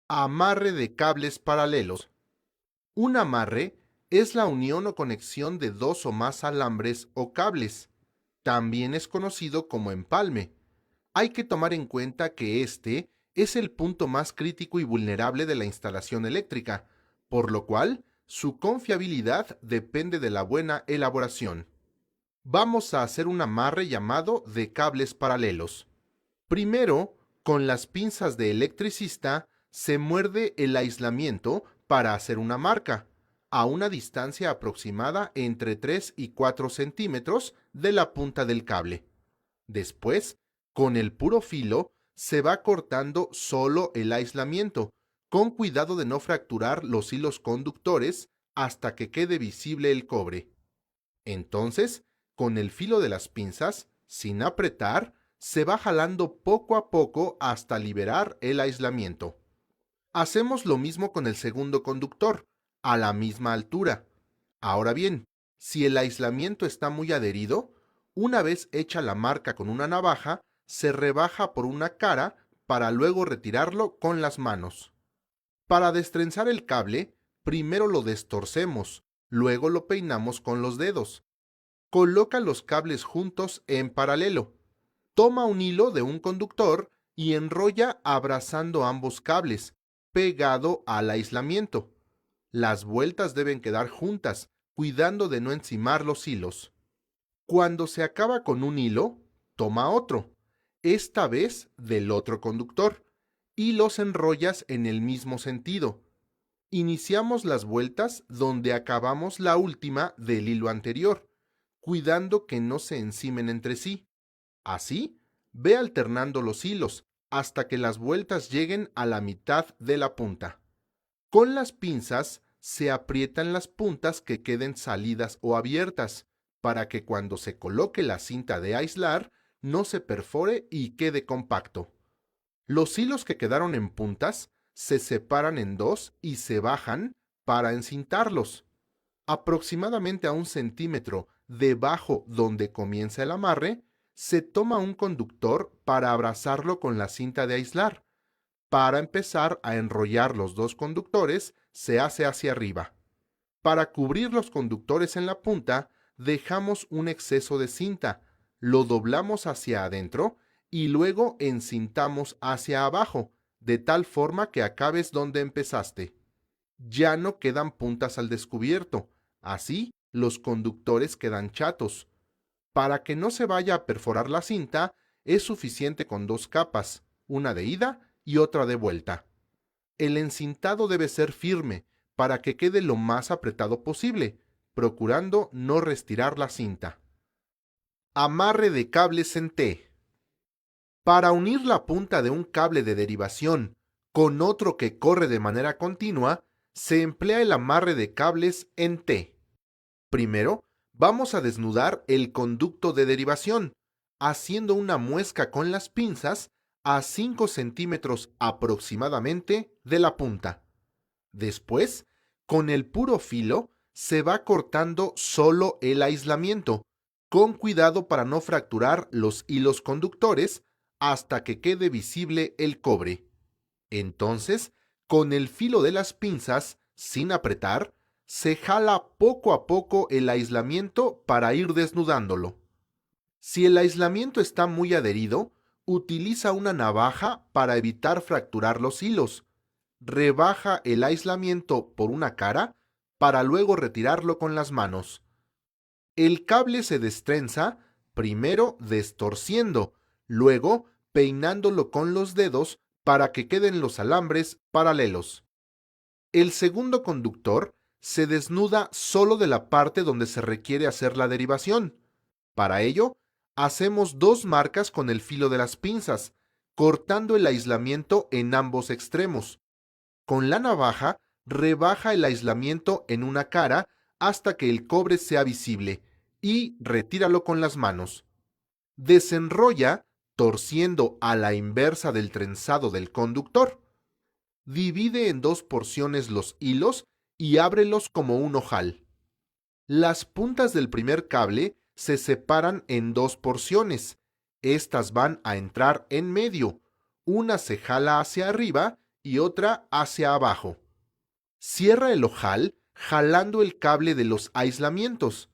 Amarre de cables paralelos. Un amarre es la unión o conexión de dos o más alambres o cables. También es conocido como empalme. Hay que tomar en cuenta que este es el punto más crítico y vulnerable de la instalación eléctrica, por lo cual su confiabilidad depende de la buena elaboración. Vamos a hacer un amarre llamado de cables paralelos. Primero, con las pinzas de electricista, se muerde el aislamiento para hacer una marca, a una distancia aproximada entre 3 y 4 centímetros de la punta del cable. Después, con el puro filo, se va cortando solo el aislamiento, con cuidado de no fracturar los hilos conductores hasta que quede visible el cobre. Entonces, con el filo de las pinzas, sin apretar, se va jalando poco a poco hasta liberar el aislamiento. Hacemos lo mismo con el segundo conductor, a la misma altura. Ahora bien, si el aislamiento está muy adherido, una vez hecha la marca con una navaja, se rebaja por una cara para luego retirarlo con las manos. Para destrenzar el cable, primero lo destorcemos, luego lo peinamos con los dedos. Coloca los cables juntos en paralelo. Toma un hilo de un conductor y enrolla abrazando ambos cables, pegado al aislamiento. Las vueltas deben quedar juntas, cuidando de no encimar los hilos. Cuando se acaba con un hilo, toma otro, esta vez del otro conductor, y los enrollas en el mismo sentido. Iniciamos las vueltas donde acabamos la última del hilo anterior, cuidando que no se encimen entre sí. Así, ve alternando los hilos hasta que las vueltas lleguen a la mitad de la punta. Con las pinzas se aprietan las puntas que queden salidas o abiertas, para que cuando se coloque la cinta de aislar no se perfore y quede compacto. Los hilos que quedaron en puntas se separan en dos y se bajan para encintarlos. Aproximadamente a 1 centímetro debajo donde comienza el amarre, se toma un conductor para abrazarlo con la cinta de aislar. Para empezar a enrollar los dos conductores, se hace hacia arriba. Para cubrir los conductores en la punta, dejamos un exceso de cinta, lo doblamos hacia adentro y luego encintamos hacia abajo, de tal forma que acabes donde empezaste. Ya no quedan puntas al descubierto, así los conductores quedan chatos. Para que no se vaya a perforar la cinta, es suficiente con dos capas, una de ida y otra de vuelta. El encintado debe ser firme para que quede lo más apretado posible, procurando no restirar la cinta. Amarre de cables en T. Para unir la punta de un cable de derivación con otro que corre de manera continua, se emplea el amarre de cables en T. Primero, vamos a desnudar el conducto de derivación, haciendo una muesca con las pinzas a 5 centímetros aproximadamente de la punta. Después, con el puro filo, se va cortando solo el aislamiento, con cuidado para no fracturar los hilos conductores hasta que quede visible el cobre. Entonces, con el filo de las pinzas, sin apretar, se jala poco a poco el aislamiento para ir desnudándolo. Si el aislamiento está muy adherido, utiliza una navaja para evitar fracturar los hilos. Rebaja el aislamiento por una cara para luego retirarlo con las manos. El cable se destrenza primero destorciendo, luego peinándolo con los dedos para que queden los alambres paralelos. El segundo conductor se desnuda solo de la parte donde se requiere hacer la derivación. Para ello, hacemos dos marcas con el filo de las pinzas, cortando el aislamiento en ambos extremos. Con la navaja, rebaja el aislamiento en una cara hasta que el cobre sea visible y retíralo con las manos. Desenrolla torciendo a la inversa del trenzado del conductor. Divide en dos porciones los hilos y ábrelos como un ojal. Las puntas del primer cable se separan en dos porciones. Estas van a entrar en medio. Una se jala hacia arriba y otra hacia abajo. Cierra el ojal jalando el cable de los aislamientos.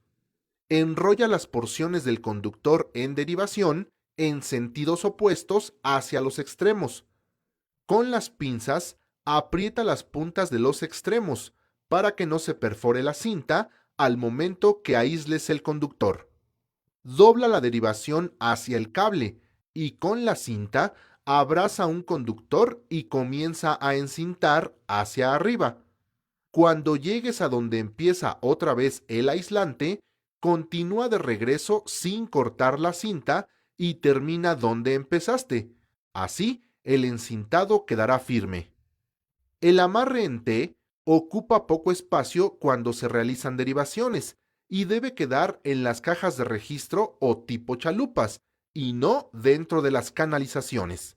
Enrolla las porciones del conductor en derivación en sentidos opuestos hacia los extremos. Con las pinzas, aprieta las puntas de los extremos para que no se perfore la cinta al momento que aísles el conductor. Dobla la derivación hacia el cable y con la cinta abraza un conductor y comienza a encintar hacia arriba. Cuando llegues a donde empieza otra vez el aislante, continúa de regreso sin cortar la cinta y termina donde empezaste. Así, el encintado quedará firme. El amarre en T ocupa poco espacio cuando se realizan derivaciones y debe quedar en las cajas de registro o tipo chalupas y no dentro de las canalizaciones.